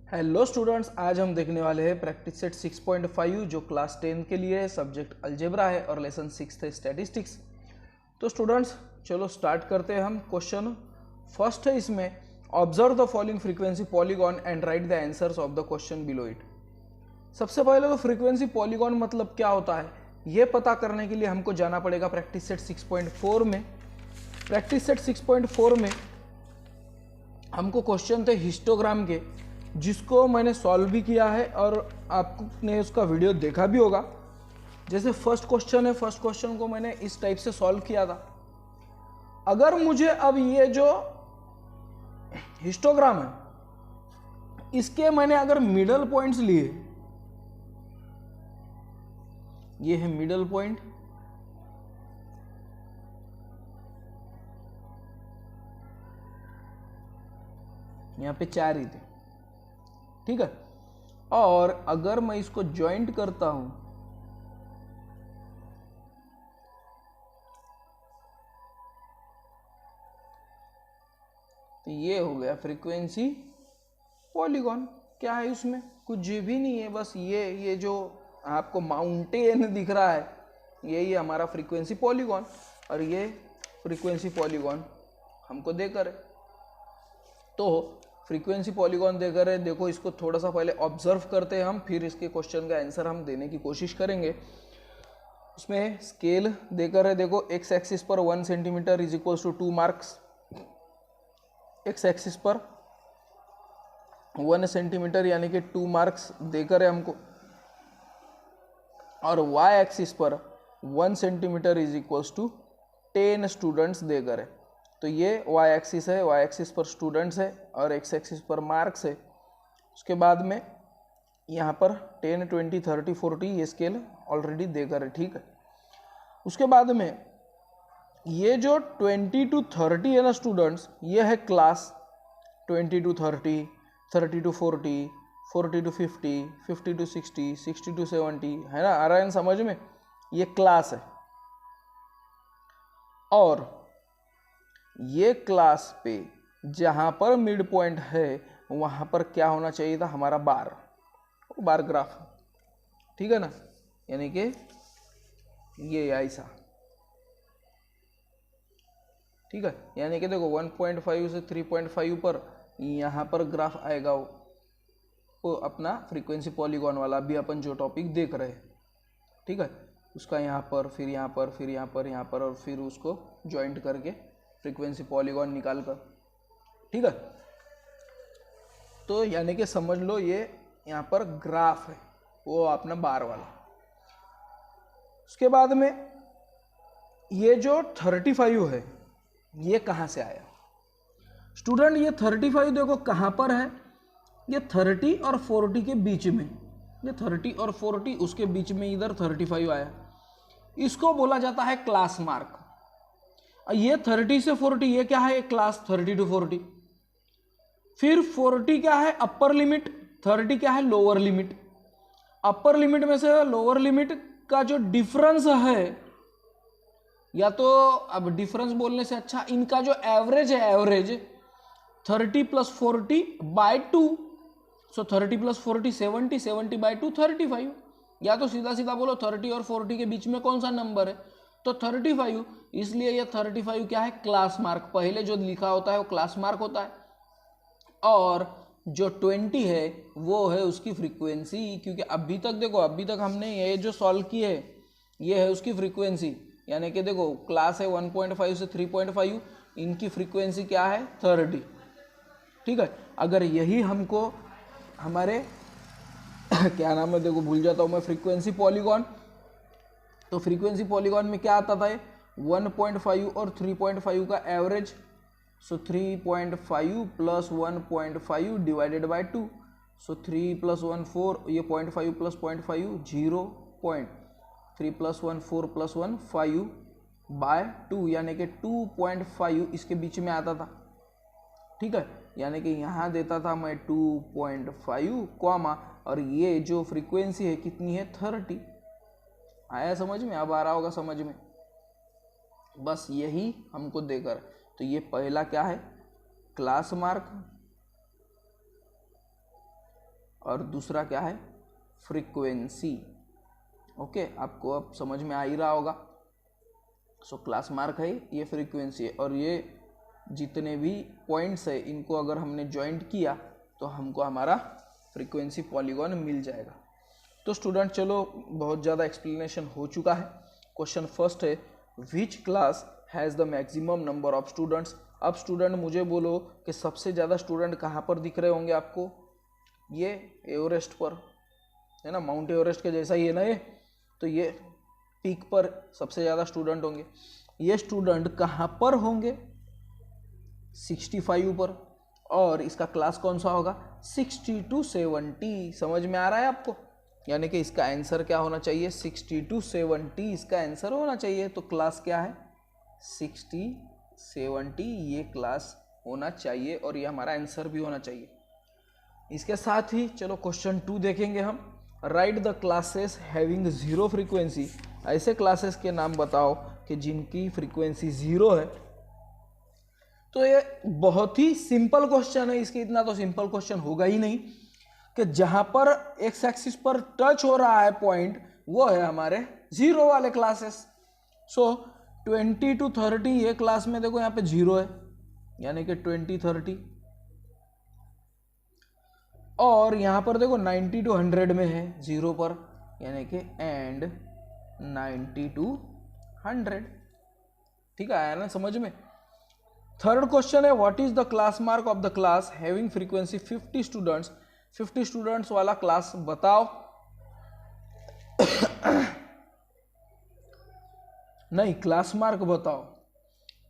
Hello students, आज हम देखने वाले हैं प्रैक्टिस सेट 6.5 जो क्लास 10 के लिए है। सब्जेक्ट अलजेब्रा है और लेसन 6 है स्टैटिस्टिक्स। तो स्टूडेंट्स चलो स्टार्ट करते हैं हम। क्वेश्चन फर्स्ट है इसमें, observe the following frequency polygon and right the answers of the question below it. सबसे पहले तो फ्रीक्वेंसी पॉलीगॉन मतलब क्या होता है ये पता करने के लिए हमको जाना पड़ेगा प्रैक्टिस सेट 6.4 में। प्रैक्टिस सेट 6.4 में हमको क्वेश्चन थे हिस्टोग्राम के, जिसको मैंने सॉल्व भी किया है और आपने उसका वीडियो देखा भी होगा। जैसे फर्स्ट क्वेश्चन है, फर्स्ट क्वेश्चन को मैंने इस टाइप से सॉल्व किया था। अगर मुझे अब ये जो हिस्टोग्राम है इसके मैंने अगर मिडल पॉइंट्स लिए, ये है मिडल पॉइंट, यहां पे 4 ही थे, ठीक है। और अगर मैं इसको ज्वाइंट करता हूं तो ये हो गया फ्रीक्वेंसी पॉलीगॉन। क्या है उसमें? कुछ भी नहीं है, बस ये जो आपको माउंटेन दिख रहा है यही हमारा फ्रीक्वेंसी पॉलीगॉन, और ये फ्रीक्वेंसी पॉलीगॉन हमको देकर है। तो फ्रीक्वेंसी पॉलीगॉन देकर है, देखो इसको थोड़ा सा पहले ऑब्जर्व करते हैं हम, फिर इसके क्वेश्चन का आंसर हम देने की कोशिश करेंगे। उसमें स्केल देकर है, देखो एक्स एक्सिस पर 1 centimetre is equals to 2 marks. X axis पर 1 सेंटीमीटर यानी कि 2 मार्क्स देकर है हमको, और वाई एक्सिस पर 1 centimetre is equals to 10 students देकर है। तो ये वाई एक्सिस है, वाई एक्सिस पर स्टूडेंट्स है और एक्स एक्सिस पर मार्क्स है। उसके बाद में यहाँ पर 10, 20, 30, 40 ये स्केल ऑलरेडी देकर है, ठीक है। उसके बाद में ये जो 20 to 30 है ना स्टूडेंट्स, ये है class. 20 to 30, 30 to 40, 40 to 50, 50 to 60, 60 to 70, है ना, आ रहा है समझ में? ये क्लास है। और ये क्लास पे जहां पर मिड पॉइंट है वहां पर क्या होना चाहिए था? हमारा बार ग्राफ, ठीक है ना, यानी कि ये ऐसा, ठीक है। यानी कि देखो 1.5 से 3.5 पर यहाँ पर ग्राफ आएगा, वो अपना फ्रीक्वेंसी पॉलीगॉन वाला भी अपन जो टॉपिक देख रहे हैं, ठीक है। उसका यहाँ पर, फिर यहाँ पर, फिर यहाँ पर, यहाँ पर, और फिर उसको ज्वाइंट करके फ्रीक्वेंसी पॉलीगॉन निकाल कर, ठीक है। तो यानी कि समझ लो ये यहाँ पर ग्राफ है, वो अपना बार वाला। उसके बाद में ये जो 35 है ये कहाँ से आया स्टूडेंट? ये 35 देखो कहाँ पर है, ये 30 और 40 के बीच में, ये 30 और 40 उसके बीच में इधर 35 आया। इसको बोला जाता है क्लास मार्क। ये 30 से 40 ये क्या है? Class 30 to 40। फिर 40 क्या है? Upper limit. 30 क्या है? Lower limit. अपर लिमिट में से लोअर लिमिट का जो डिफरेंस है, या तो अब डिफरेंस बोलने से अच्छा इनका जो एवरेज है, एवरेज 30 + 40/2। सो 30 + 40 70, 70/2 35। या तो सीधा सीधा बोलो 30 और 40 के बीच में कौन सा नंबर है? तो 35। इसलिए ये 35 क्या है? Class mark. पहले जो लिखा होता है वो क्लास मार्क होता है, और जो 20 है वो है उसकी फ्रीक्वेंसी। क्योंकि अभी तक देखो, अभी तक हमने ये जो सॉल्व की है ये है उसकी फ्रीक्वेंसी। यानी कि देखो क्लास है 1.5 से 3.5, इनकी फ्रीक्वेंसी क्या है? 30, ठीक है। अगर यही हमको हमारे क्या नाम है, देखो भूल जाता हूँ मैं, फ्रीक्वेंसी पॉलीगॉन। तो फ्रीक्वेंसी पॉलीगॉन में क्या आता था? 1.5 और 3.5 का एवरेज। So 3.5 + 1.5 divided by 2। सो 3 + 1 4, ये 0.5 + 0.5 0. 3 + 1 4 + 1 5/2, यानी कि 2.5 इसके बीच में आता था, ठीक है। यानी कि यहाँ देता था मैं 2.5 कॉमा, और ये जो फ्रीक्वेंसी है कितनी है? 30। आया समझ में? अब आ रहा होगा समझ में, बस यही हमको देकर। तो ये पहला क्या है? Class mark. और दूसरा क्या है, फ्रीक्वेंसी। ओके, आपको अब समझ में आ ही रहा होगा। सो क्लास मार्क है, ये फ्रीक्वेंसी है, और ये जितने भी पॉइंट्स है इनको अगर हमने ज्वाइंट किया तो हमको हमारा फ्रीक्वेंसी पॉलीगॉन मिल जाएगा। तो स्टूडेंट चलो बहुत ज़्यादा एक्सप्लेनेशन हो चुका है। क्वेश्चन फर्स्ट है, which class has the maximum number of students. अब स्टूडेंट मुझे बोलो कि सबसे ज़्यादा स्टूडेंट कहाँ पर दिख रहे होंगे आपको, ये एवरेस्ट पर है ना, माउंट एवरेस्ट के जैसा ही है ना ये, तो ये पीक पर सबसे ज़्यादा स्टूडेंट होंगे। ये स्टूडेंट कहाँ पर होंगे, 65 पर, और इसका क्लास कौन सा होगा, 60 to 70। समझ में आ रहा है आपको, यानी कि इसका आंसर क्या होना चाहिए, 60 to 70 इसका आंसर होना चाहिए। तो क्लास क्या है, 60 70 ये क्लास होना चाहिए, और ये हमारा आंसर भी होना चाहिए। इसके साथ ही चलो क्वेश्चन 2 देखेंगे हम। Right the classes having zero frequency. ऐसे क्लासेस के नाम बताओ कि जिनकी फ्रीक्वेंसी जीरो है। तो ये बहुत ही सिंपल क्वेश्चन है, इसके इतना तो सिंपल क्वेश्चन होगा ही नहीं, कि जहां पर एक्स एक्सिस पर टच हो रहा है पॉइंट, वो है हमारे जीरो वाले क्लासेस। सो 20 to 30 ये क्लास में देखो यहाँ पे जीरो है, यानी कि 20 30, और यहाँ पर देखो 90 to 100 में है जीरो पर, यानी कि एंड 90 to 100। ठीक है, आया ना समझ में। थर्ड क्वेश्चन है, what is the class mark of the class having frequency 50 students. 50 students वाला क्लास बताओ। नहीं, क्लास मार्क बताओ।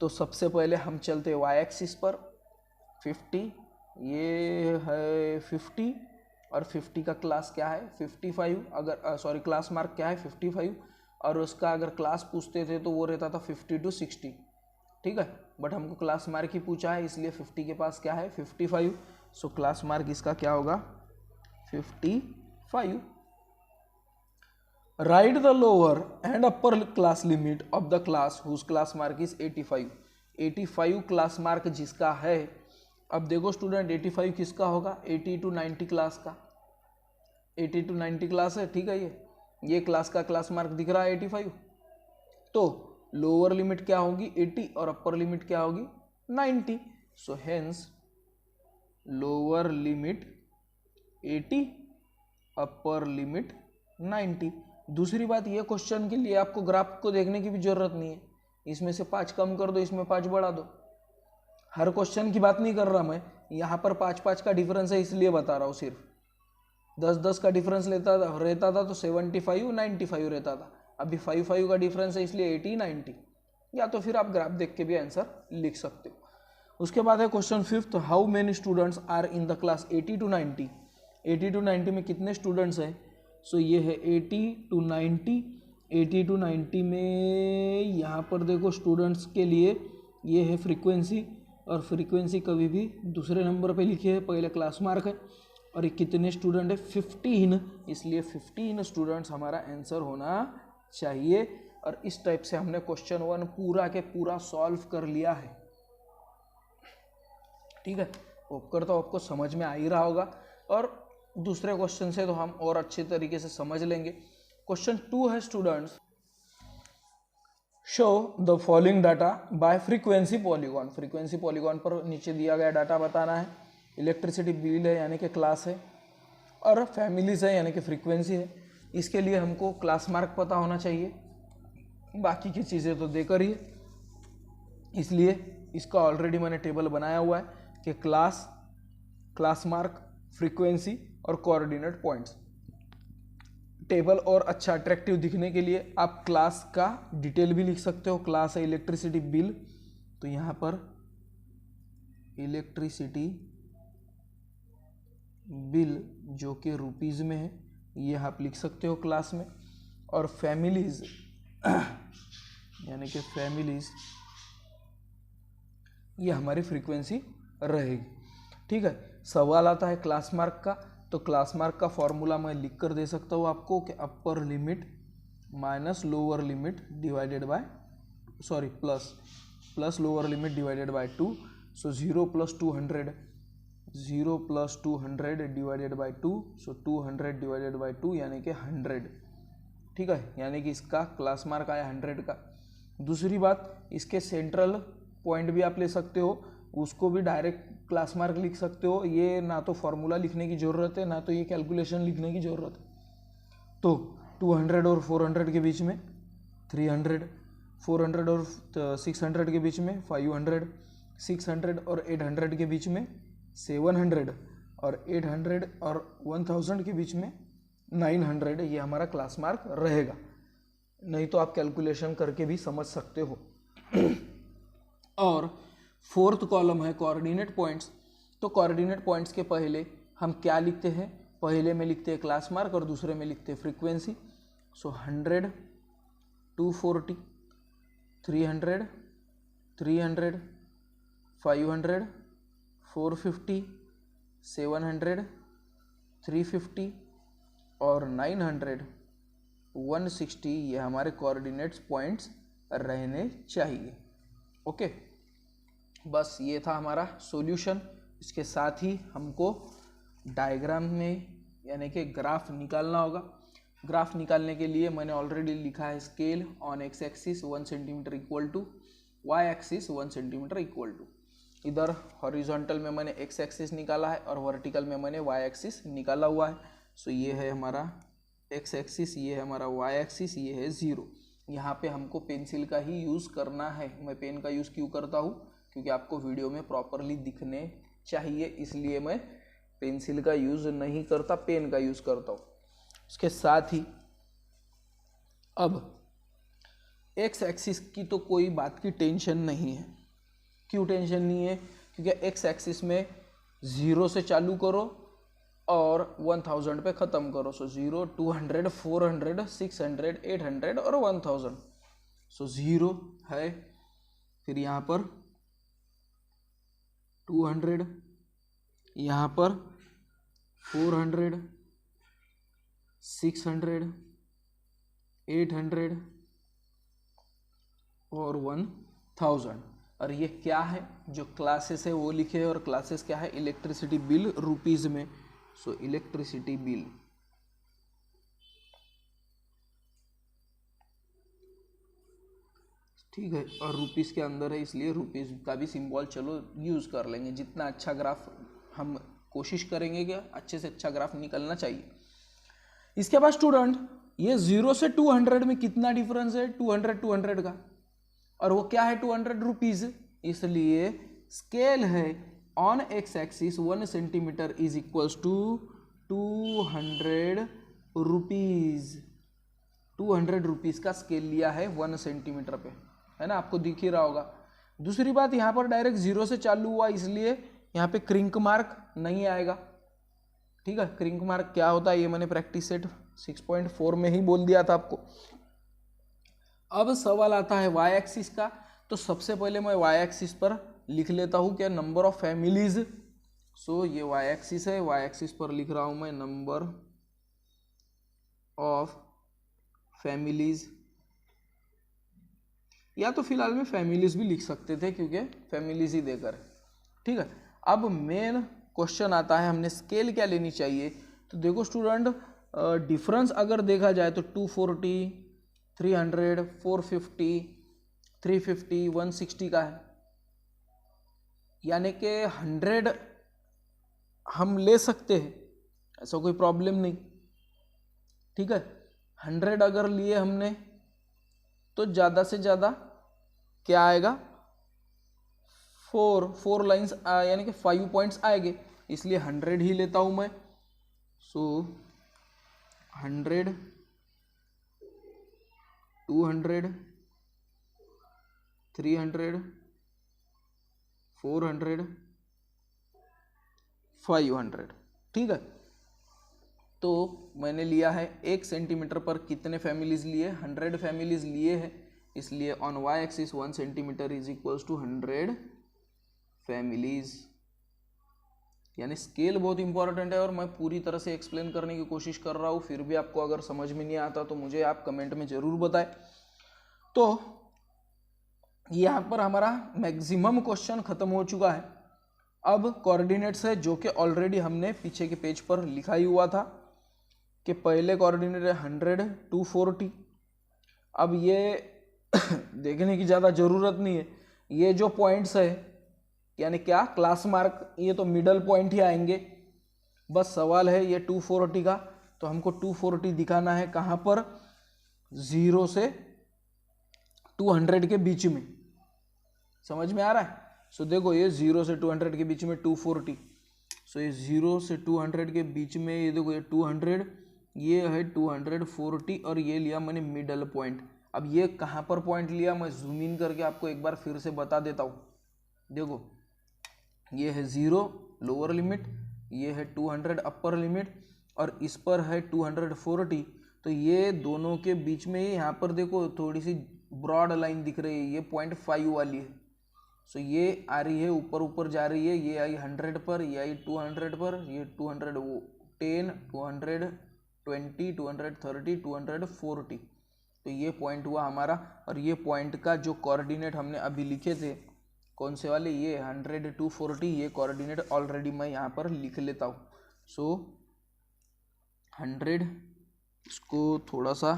तो सबसे पहले हम चलते वाई एक्सिस पर, 50 ये है 50, और 50 का क्लास क्या है 55, अगर सॉरी क्लास मार्क क्या है 55, और उसका अगर क्लास पूछते थे तो वो रहता था 50 to 60। ठीक है, बट हमको क्लास मार्क ही पूछा है, इसलिए 50 के पास क्या है 55। सो क्लास मार्क इसका क्या होगा 55। Write the lower and upper class limit of the class whose class mark is 85। 85 class mark जिसका है। अब देखो स्टूडेंट 85 किसका होगा, 80 to 90 क्लास का, 80 to 90 क्लास है। ठीक है, ये क्लास का क्लास मार्क दिख रहा है 85। तो लोअर लिमिट क्या होगी 80 और अपर लिमिट क्या होगी 90। So hence lower limit 80, upper limit 90। दूसरी बात, ये क्वेश्चन के लिए आपको ग्राफ को देखने की भी जरूरत नहीं है, इसमें से 5 कम कर दो, इसमें 5 बढ़ा दो। हर क्वेश्चन की बात नहीं कर रहा मैं, यहाँ पर 5-5 का डिफरेंस है इसलिए बता रहा हूँ। सिर्फ 10-10 का डिफरेंस रहता था तो 75 95 रहता था। अभी 5-5 का डिफरेंस है इसलिए 80 90, या तो फिर आप ग्राफ देख के भी आंसर लिख सकते हो। उसके बाद है question fifth, how many students are in the class 80 to 90। 80 to 90 में कितने स्टूडेंट्स हैं। सो ये है 80 to 90। 80 to 90 में यहाँ पर देखो स्टूडेंट्स के लिए ये है फ्रीक्वेंसी, और फ्रीक्वेंसी कभी भी दूसरे नंबर पे लिखे है, पहले क्लास मार्क है। और ये कितने स्टूडेंट है 15, इसलिए 15 स्टूडेंट्स हमारा आंसर होना चाहिए। और इस टाइप से हमने क्वेश्चन 1 पूरा के पूरा सॉल्व कर लिया है। ठीक है, होप करता हूँ आपको समझ में आ ही रहा होगा, और दूसरे क्वेश्चन से तो हम और अच्छे तरीके से समझ लेंगे। क्वेश्चन 2 है students, show the following data bye frequency polygon. Frequency polygon पर नीचे दिया गया डाटा बताना है। इलेक्ट्रिसिटी बिल है यानी कि क्लास है, और फैमिलीज है यानी कि फ्रीक्वेंसी है। इसके लिए हमको क्लास मार्क पता होना चाहिए, बाकी की चीज़ें तो देकर ही, इसलिए इसका ऑलरेडी मैंने टेबल बनाया हुआ है कि क्लास मार्क, फ्रीक्वेंसी और कोऑर्डिनेट पॉइंट्स। टेबल और अच्छा अट्रैक्टिव दिखने के लिए आप क्लास का डिटेल भी लिख सकते हो। क्लास है इलेक्ट्रिसिटी बिल, तो यहाँ पर इलेक्ट्रिसिटी बिल जो कि रुपीज़ में है, ये आप लिख सकते हो क्लास में। और फैमिलीज यानी कि फैमिलीज, ये हमारी फ्रीक्वेंसी रहेगी। ठीक है, सवाल आता है क्लास मार्क का, तो क्लास मार्क का फॉर्मूला मैं लिख कर दे सकता हूँ आपको कि upper limit minus lower limit divided by plus lower limit divided by 2। So 0 + 200 0 + 200 divided by 2, so 200 divided by 2 यानी कि 100, ठीक है, यानी कि इसका क्लास मार्क आया 100 का। दूसरी बात, इसके सेंट्रल पॉइंट भी आप ले सकते हो, उसको भी डायरेक्ट क्लास मार्क लिख सकते हो। ये ना तो फॉर्मूला लिखने की ज़रूरत है, ना तो ये कैलकुलेशन लिखने की ज़रूरत है। तो 200 और 400 के बीच में 300, 400 और 600 के बीच में 500, 600 और 800 के बीच में 700, और 800 और 1000 के बीच में 900, ये हमारा क्लास मार्क रहेगा। नहीं तो आप कैलकुलेशन करके भी समझ सकते हो। और फोर्थ कॉलम है कोऑर्डिनेट पॉइंट्स। तो कोऑर्डिनेट पॉइंट्स के पहले हम क्या लिखते हैं? पहले में लिखते हैं क्लास मार्क और दूसरे में लिखते हैं फ्रीक्वेंसी। सो 100, 240, 300, 300, 500, 450, 700, 350 और 900, 160, ये हमारे कोऑर्डिनेट्स पॉइंट्स रहने चाहिए। ओके, बस ये था हमारा सॉल्यूशन। इसके साथ ही हमको डायग्राम में यानी कि ग्राफ निकालना होगा। ग्राफ निकालने के लिए मैंने ऑलरेडी लिखा है scale on X axis 1 centimetre equal to Y axis 1 centimetre equal to. इधर हॉरिजॉन्टल में मैंने एक्स एक्सिस निकाला है और वर्टिकल में मैंने वाई एक्सिस निकाला हुआ है। सो ये है हमारा एक्स एक्सिस, ये है हमारा वाई एक्सिस, ये है 0। यहाँ पे हमको पेंसिल का ही यूज़ करना है। मैं पेन का यूज़ क्यों करता हूँ? क्योंकि आपको वीडियो में प्रॉपरली दिखने चाहिए, इसलिए मैं पेंसिल का यूज़ नहीं करता, पेन का यूज़ करता हूँ। उसके साथ ही अब एक्स एक्सिस की तो कोई बात की टेंशन नहीं है। क्यों टेंशन नहीं है? क्योंकि एक्स एक्सिस में 0 से चालू करो और 1000 पे ख़त्म करो। सो 0, 200, 400, 600, 800 और 1000। सो 0 है, फिर यहाँ पर 200, यहाँ पर 400, 600, 800 और 1000। और ये क्या है? जो क्लासेस है वो लिखे, और क्लासेस क्या है? इलेक्ट्रिसिटी बिल रुपीज़ में। सो इलेक्ट्रिसिटी बिल, ठीक है, और रुपीज़ के अंदर है, इसलिए रुपीज़ का भी सिंबल चलो यूज़ कर लेंगे। जितना अच्छा ग्राफ हम कोशिश करेंगे कि अच्छे से अच्छा ग्राफ निकलना चाहिए। इसके बाद स्टूडेंट, ये 0 से 200 में कितना डिफरेंस है? 200 का, और वो क्या है? 200 रुपीज़। इसलिए स्केल है on X axis 1 centimetre is equals to 200 rupees. 200 rupees का स्केल लिया है 1 सेंटीमीटर पे, है ना, आपको दिख ही रहा होगा। दूसरी बात, यहाँ पर डायरेक्ट 0 से चालू हुआ, इसलिए यहाँ पे क्रिंक मार्क नहीं आएगा। ठीक है, क्रिंक मार्क क्या होता है ये मैंने प्रैक्टिस सेट 6.4 में ही बोल दिया था आपको। अब सवाल आता है वाई एक्सिस का। तो सबसे पहले मैं वाई एक्सिस पर लिख लेता हूँ क्या? Number of families. सो ये वाई एक्सिस है, वाई एक्सिस पर लिख रहा हूँ मैं नंबर ऑफ फैमिलीज, या तो फिलहाल में फैमिलीज भी लिख सकते थे क्योंकि फैमिलीज ही देकर, ठीक है। अब मेन क्वेश्चन आता है, हमने स्केल क्या लेनी चाहिए? तो देखो स्टूडेंट, डिफरेंस अगर देखा जाए तो 240, 300, 450, 350, 160 का है, यानी कि 100 हम ले सकते हैं, ऐसा कोई प्रॉब्लम नहीं, ठीक है। 100 अगर लिए हमने तो ज़्यादा से ज़्यादा क्या आएगा? 4 लाइन्स यानी कि 5 पॉइंट्स आएंगे, इसलिए 100 ही लेता हूँ मैं। सो 100, 200, 300, 400, 500, ठीक है। तो मैंने लिया है 1 सेंटीमीटर पर कितने फैमिलीज लिए? 100 फैमिलीज लिए हैं, इसलिए on Y axis 1 centimetre is equals to 100 families. यानी स्केल बहुत इंपॉर्टेंट है और मैं पूरी तरह से एक्सप्लेन करने की कोशिश कर रहा हूँ, फिर भी आपको अगर समझ में नहीं आता तो मुझे आप कमेंट में ज़रूर बताएं। तो यहाँ पर हमारा मैक्सिमम क्वेश्चन खत्म हो चुका है। अब कोऑर्डिनेट्स है जो कि ऑलरेडी हमने पीछे के पेज पर लिखा ही हुआ था कि पहले कोऑर्डिनेट है 100 240। अब ये देखने की ज़्यादा ज़रूरत नहीं है, ये जो पॉइंट्स है यानी क्या क्लास मार्क, ये तो मिडल पॉइंट ही आएंगे। बस सवाल है ये 240 का, तो हमको 240 दिखाना है कहाँ पर, 0 से 200 के बीच में। समझ में आ रहा है? सो देखो ये 0 से 200 के बीच में 240, सो ये 0 से 200 के बीच में, ये देखो ये 200, ये है 240 और ये लिया मैंने मिडल पॉइंट। अब ये कहाँ पर पॉइंट लिया मैं जूम इन करके आपको एक बार फिर से बता देता हूँ। देखो ये है 0 लोअर लिमिट, ये है 200 अपर लिमिट और इस पर है 240। तो ये दोनों के बीच में यहाँ पर देखो थोड़ी सी ब्रॉड लाइन दिख रही है, ये 0.5 वाली है। सो ये आ रही है ऊपर ऊपर जा रही है, ये आई 100 पर, ये आई 200 पर, ये 210 220 230 240। तो ये पॉइंट हुआ हमारा। और ये पॉइंट का जो कोऑर्डिनेट हमने अभी लिखे थे कौन से वाले, ये 100 240, ये कोऑर्डिनेट ऑलरेडी मैं यहाँ पर लिख लेता हूँ। सो 100, इसको थोड़ा सा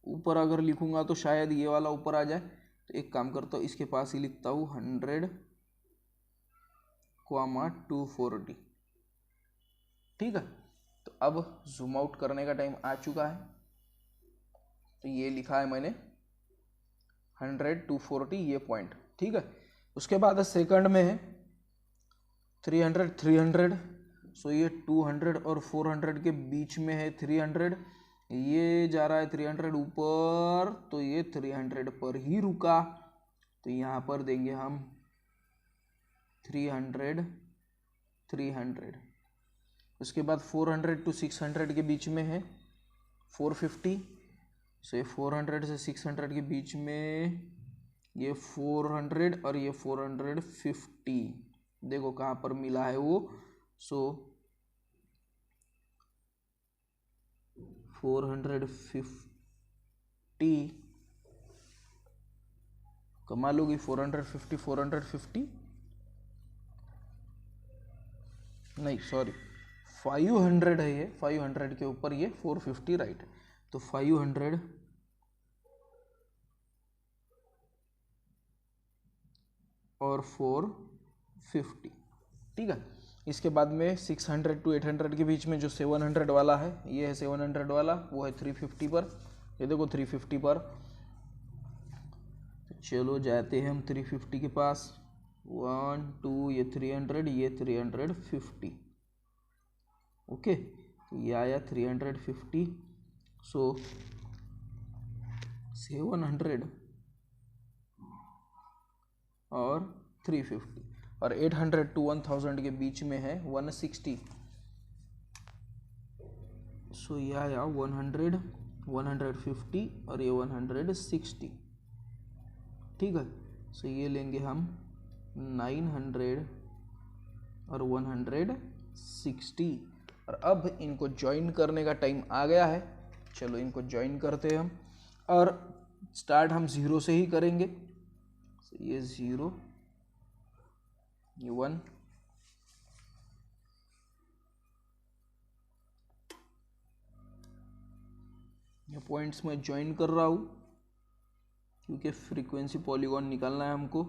ऊपर अगर लिखूंगा तो शायद ये वाला ऊपर आ जाए, तो एक काम करता हूँ इसके पास ही लिखता हूँ 100, 240। ठीक है, तो अब जूम आउट करने का टाइम आ चुका है। तो ये लिखा है मैंने 100 240 ये पॉइंट। ठीक है, उसके बाद सेकंड में है 300 300। सो ये 200 और 400 के बीच में है 300, ये जा रहा है 300 ऊपर, तो ये 300 पर ही रुका। तो यहाँ पर देंगे हम 300 300। उसके बाद 400 to 600 के बीच में है 450। सो ये 400 से 600 के बीच में ये 400 और ये 450। देखो कहाँ पर मिला है वो। सो 450 कमाल होगी, 450 450 नहीं सॉरी 500 है ये, 500 के ऊपर ये 450 राइट है। तो 500 और 450। ठीक है, इसके बाद में 600 to 800 के बीच में जो 700 वाला है, ये है 700 वाला, वो है 350 पर। ये देखो 350 पर। तो चलो जाते हैं हम 350 के पास, 1 2, ये 300, ये 350। ओके, तो ये आया 350। सो 700 और 350 और 800 to 1000 के बीच में है 160। सो ये आया 100 150 और ये 160। ठीक है, सो ये लेंगे हम 900 और 160। और अब इनको ज्वाइन करने का टाइम आ गया है। चलो इनको ज्वाइन करते हैं हम, और स्टार्ट हम 0 से ही करेंगे। so ये 0, ये 1, ये पॉइंट्स में ज्वाइन कर रहा हूँ क्योंकि फ्रीक्वेंसी पॉलीगॉन निकालना है हमको।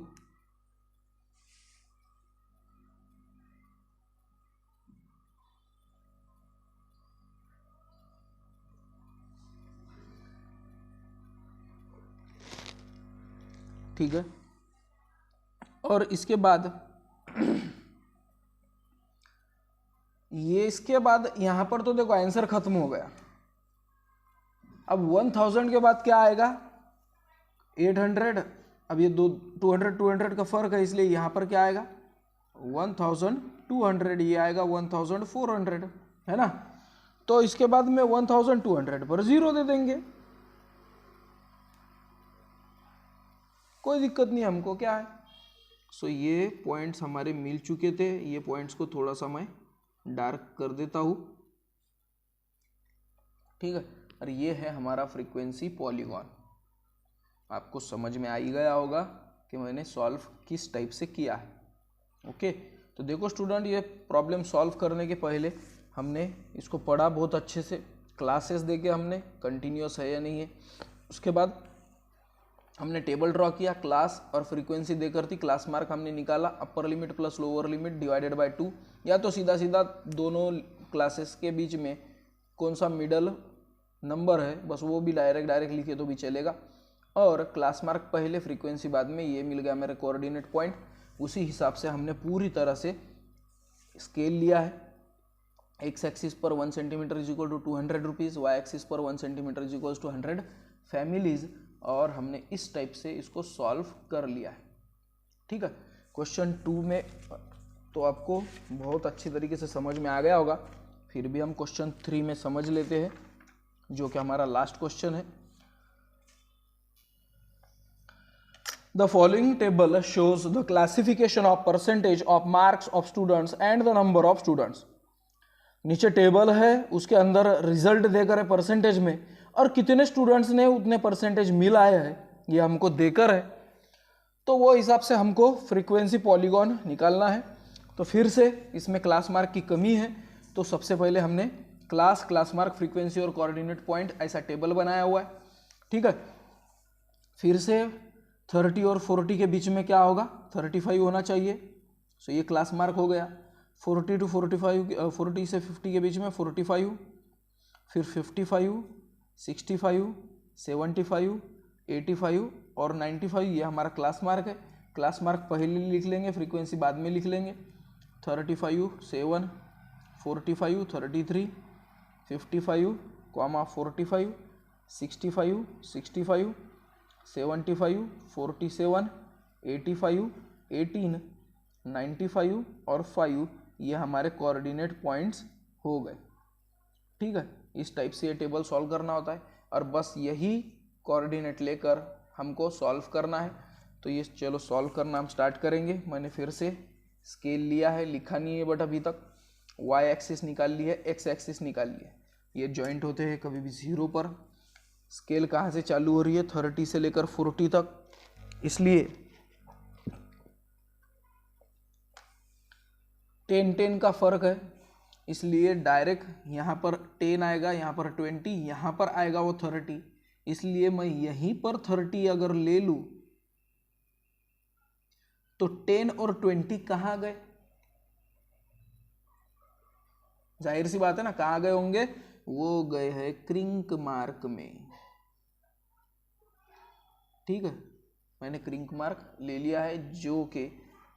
ठीक है, और इसके बाद ये इसके बाद यहां पर तो देखो आंसर खत्म हो गया। अब 1000 के बाद क्या आएगा, 800। अब ये 200 का फर्क है, इसलिए यहां पर क्या आएगा 1200, ये आएगा 1400, है ना। तो इसके बाद में 1200 पर 0 दे देंगे, कोई दिक्कत नहीं हमको, क्या है। सो ये पॉइंट्स हमारे मिल चुके थे। ये पॉइंट्स को थोड़ा सा मैं डार्क कर देता हूँ। ठीक है, और ये है हमारा फ्रीक्वेंसी पॉलीगॉन। आपको समझ में आ ही गया होगा। कि मैंने सॉल्व किस टाइप से किया है। ओके, तो देखो स्टूडेंट, ये प्रॉब्लम सॉल्व करने के पहले हमने इसको पढ़ा बहुत अच्छे से, क्लासेस देके हमने कंटिन्यूअस है या नहीं है। उसके बाद हमने टेबल ड्रॉ किया, क्लास और फ्रीक्वेंसी देकर थी, क्लास मार्क हमने निकाला, upper limit plus lower limit divided by 2, या तो सीधा सीधा दोनों क्लासेस के बीच में कौन सा मिडल नंबर है बस वो भी डायरेक्ट लिखे तो भी चलेगा, और क्लास मार्क पहले फ्रीक्वेंसी बाद में, ये मिल गया मेरे कोऑर्डिनेट पॉइंट। उसी हिसाब से हमने पूरी तरह से स्केल लिया है। एक्स एक्सिस पर 1 centimetre is equal to 200 rupees, Y axis पर 1 centimetre is equal to 100 families, और हमने इस टाइप से इसको सॉल्व कर लिया है। ठीक है, क्वेश्चन 2 में तो आपको बहुत अच्छी तरीके से समझ में आ गया होगा, फिर भी हम क्वेश्चन 3 में समझ लेते हैं, जो कि हमारा लास्ट क्वेश्चन है। The following table shows the classification of percentage of marks of students and the number of students. नीचे टेबल है, उसके अंदर रिजल्ट देकर है परसेंटेज में, और कितने स्टूडेंट्स ने उतने परसेंटेज मिल आया है ये हमको देकर है। तो वो हिसाब से हमको फ्रीक्वेंसी पॉलीगॉन निकालना है। तो फिर से इसमें क्लास मार्क की कमी है, तो सबसे पहले हमने क्लास मार्क, फ्रीक्वेंसी और कोऑर्डिनेट पॉइंट ऐसा टेबल बनाया हुआ है। ठीक है, फिर से 30 और 40 के बीच में क्या होगा, 35 होना चाहिए। सो ये क्लास मार्क हो गया। 40 to 45, 40 से 50 के बीच में 45, फिर 55, 65, 75, 85 और 95, ये हमारा क्लास मार्क है। क्लास मार्क पहले लिख लेंगे, फ्रीक्वेंसी बाद में लिख लेंगे। 35, 7, 45, 33, 55, 45, 65, 65, 75, 47, 85, 18, 95 और 5, ये हमारे कोऑर्डिनेट पॉइंट्स हो गए। ठीक है, इस टाइप से ये टेबल सॉल्व करना होता है, और बस यही कोऑर्डिनेट लेकर हमको सॉल्व करना है। तो ये चलो सॉल्व करना हम स्टार्ट करेंगे। मैंने फिर से स्केल लिया है, लिखा नहीं है बट अभी तक। वाई एक्सिस निकाल ली है, एक्स एक्सिस निकाल ली है, ये जॉइंट होते हैं कभी भी 0 पर। स्केल कहाँ से चालू हो रही है, 30 से लेकर 40 तक, इसलिए 10 का फर्क है, इसलिए डायरेक्ट यहाँ पर 10 आएगा, यहाँ पर 20, यहाँ पर आएगा वो 30, इसलिए मैं यहीं पर 30 अगर ले लूं तो 10 और 20 कहाँ गए, जाहिर सी बात है ना, कहाँ गए होंगे, वो गए हैं क्रिंक मार्क में। ठीक है, मैंने क्रिंक मार्क ले लिया है, जो कि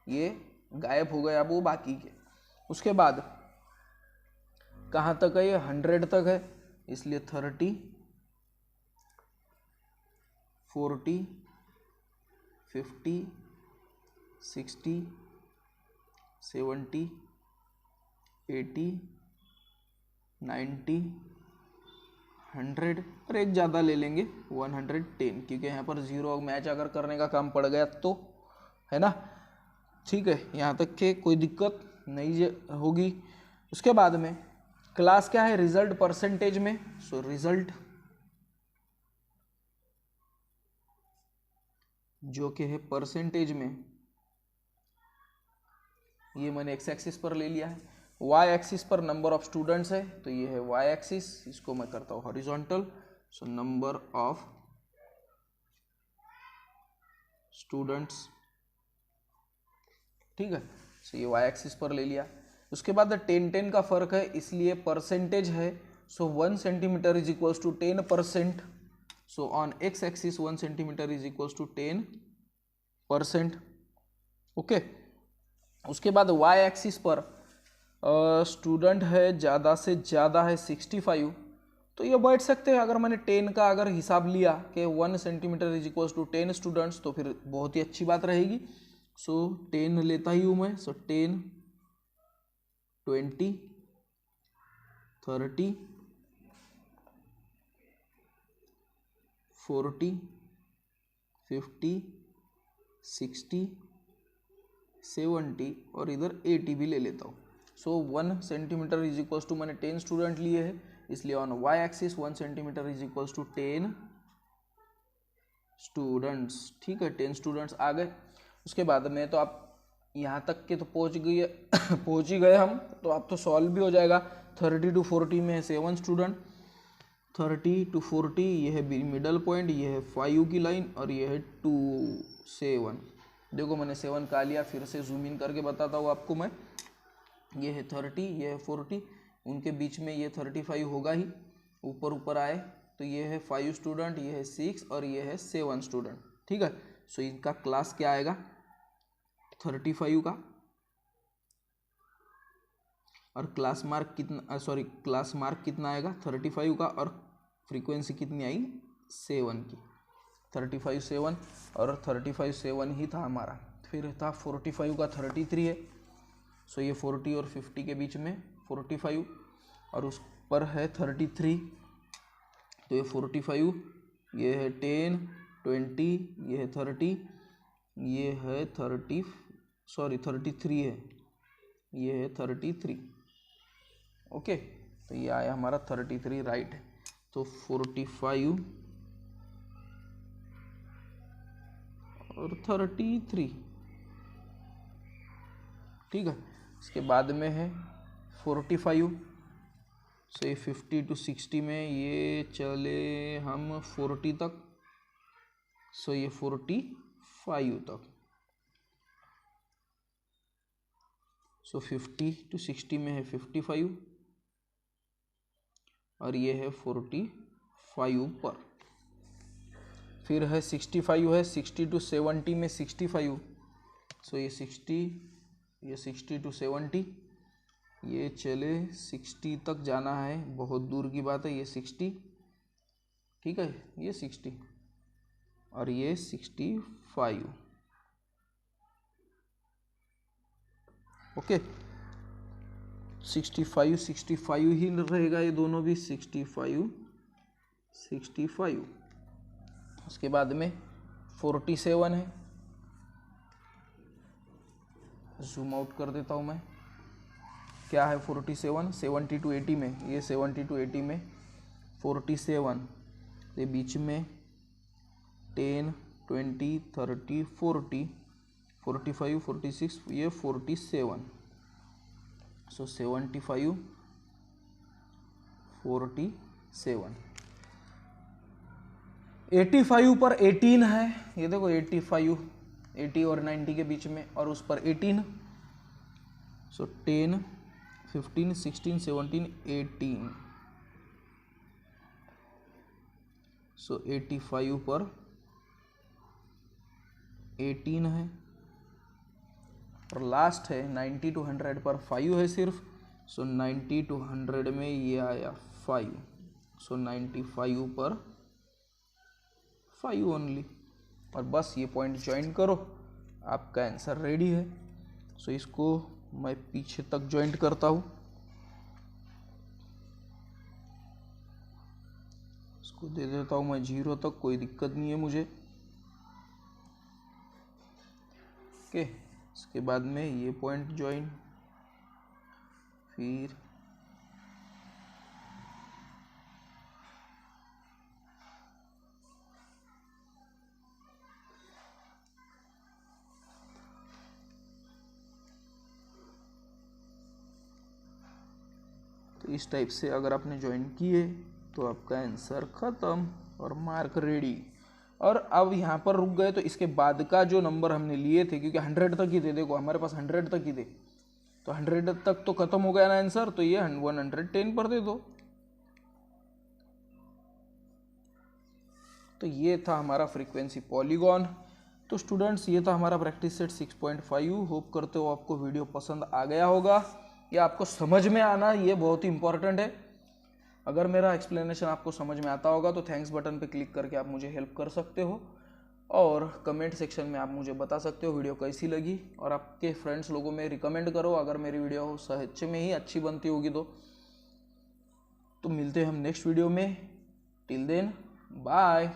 ये गायब हो गए अब वो बाकी के। उसके बाद कहाँ तक है, ये 100 तक है, इसलिए 30, 40, 50, 60, 70, 80, 90, 100 और एक ज़्यादा ले लेंगे 110, क्योंकि यहाँ पर 0 मैच अगर करने का काम पड़ गया तो, है ना। ठीक है, यहाँ तक के कोई दिक्कत नहीं होगी। उसके बाद में क्लास क्या है, रिजल्ट परसेंटेज में। सो रिजल्ट जो कि है परसेंटेज में, ये मैंने एक्स एक्सिस पर ले लिया है। वाई एक्सिस पर नंबर ऑफ स्टूडेंट्स है, तो ये है वाई एक्सिस, इसको मैं करता हूँ horizontal. So number of students, ठीक है, सो ये वाई एक्सिस पर ले लिया। उसके बाद 10 का फर्क है, इसलिए परसेंटेज है, so 1 centimetre is equals to 10%। So on X axis 1 centimetre is equals to 10%। Okay, उसके बाद वाई एक्सिस पर स्टूडेंट है, ज़्यादा से ज़्यादा है 65, तो ये बैठ सकते हैं। अगर मैंने 10 का अगर हिसाब लिया कि 1 centimetre is equals to 10 students, तो फिर बहुत ही अच्छी बात रहेगी। सो 10 लेता ही हूँ मैं। सो 10, 20, 30, 40, 50, 60, 70 और इधर 80 भी ले लेता हूँ। So 1 centimetre is equals to, मैंने 10 स्टूडेंट लिए हैं, इसलिए on Y axis 1 centimetre is equals to 10 students, ठीक है 10 स्टूडेंट्स आ गए। उसके बाद में तो आप यहाँ तक के तो पहुँच ही गए हम, तो आप तो सॉल्व भी हो जाएगा। 30 to 40 में है 7 स्टूडेंट, 30 to 40 ये है मिडल पॉइंट, ये है 5 की लाइन और ये है 2 7। देखो मैंने 7 का लिया, फिर से जूम इन करके बताता हूँ आपको मैं। ये है 30, ये है 40, उनके बीच में ये 35 होगा ही, ऊपर ऊपर आए तो ये है 5 स्टूडेंट, ये है 6 और ये है 7 स्टूडेंट, ठीक है। सो इनका क्लास क्या आएगा 35 का, और क्लास मार्क कितना आएगा 35 का, और फ्रीक्वेंसी कितनी आई 7 की, 35 7 और 35 7 ही था हमारा। फिर था 45 का 33 है, सो ये 40 और 50 के बीच में 45, और उस पर है 33, तो ये 45, ये है 10 20, ये है 30, ये है 33 है, ये है 33, ओके। तो ये आया हमारा 33 राइट है। तो 45 और 33, ठीक है। इसके बाद में है 45, सो ये 50 to 60 में ये चले हम 40 तक, सो ये 45 तक, सो 50 to 60 में है 55 और ये है 45 पर। फिर है 65 है, 60 to 70 में 65, सो ये 60 to 70, ये चले 60 तक जाना है, बहुत दूर की बात है, ये 60, ठीक है, ये 60 और ये 65, ओके। 65 ही रहेगा, ये दोनों भी 65। उसके बाद में 47 है, जूम आउट कर देता हूँ मैं। क्या है 47, 70 to 80 में, ये 70 to 80 में 47, ये बीच में 10 20 30 40 45 46, ये 47, सो 75 47। 85 पर 18 है, ये देखो 85, 80 और 90 के बीच में, और उस पर 18, सो 10 15 16 17 18, सो 85 पर 18 है, और लास्ट है 90 to 100 पर 5 है सिर्फ, सो 90 to 100 में ये आया 5, सो 95 पर 5 ओनली, और बस ये पॉइंट ज्वाइन करो, आपका आंसर रेडी है। सो इसको मैं पीछे तक ज्वाइंट करता हूँ, इसको दे देता हूँ मैं 0 तक, कोई दिक्कत नहीं है मुझे, ओके। इसके बाद में ये पॉइंट ज्वाइन, फिर तो इस टाइप से अगर आपने ज्वाइन किए तो आपका आंसर खत्म और मार्क रेडी। और अब यहाँ पर रुक गए तो इसके बाद का जो नंबर हमने लिए थे, क्योंकि 100 तक ही थे, देखो हमारे पास 100 तक ही थे, तो 100 तक तो खत्म हो गया ना आंसर, तो ये 110 पर दे दो। तो ये था हमारा फ्रीक्वेंसी पॉलीगॉन। तो स्टूडेंट्स ये था हमारा प्रैक्टिस सेट 6.5। होप करते हो आपको वीडियो पसंद आ गया होगा या आपको समझ में आना ये बहुत ही इंपॉर्टेंट है। अगर मेरा एक्सप्लेनेशन आपको समझ में आता होगा तो थैंक्स बटन पे क्लिक करके आप मुझे हेल्प कर सकते हो, और कमेंट सेक्शन में आप मुझे बता सकते हो वीडियो कैसी लगी, और आपके फ्रेंड्स लोगों में रिकमेंड करो अगर मेरी वीडियो सच में ही अच्छी बनती होगी तो मिलते हैं हम नेक्स्ट वीडियो में। Till then bye.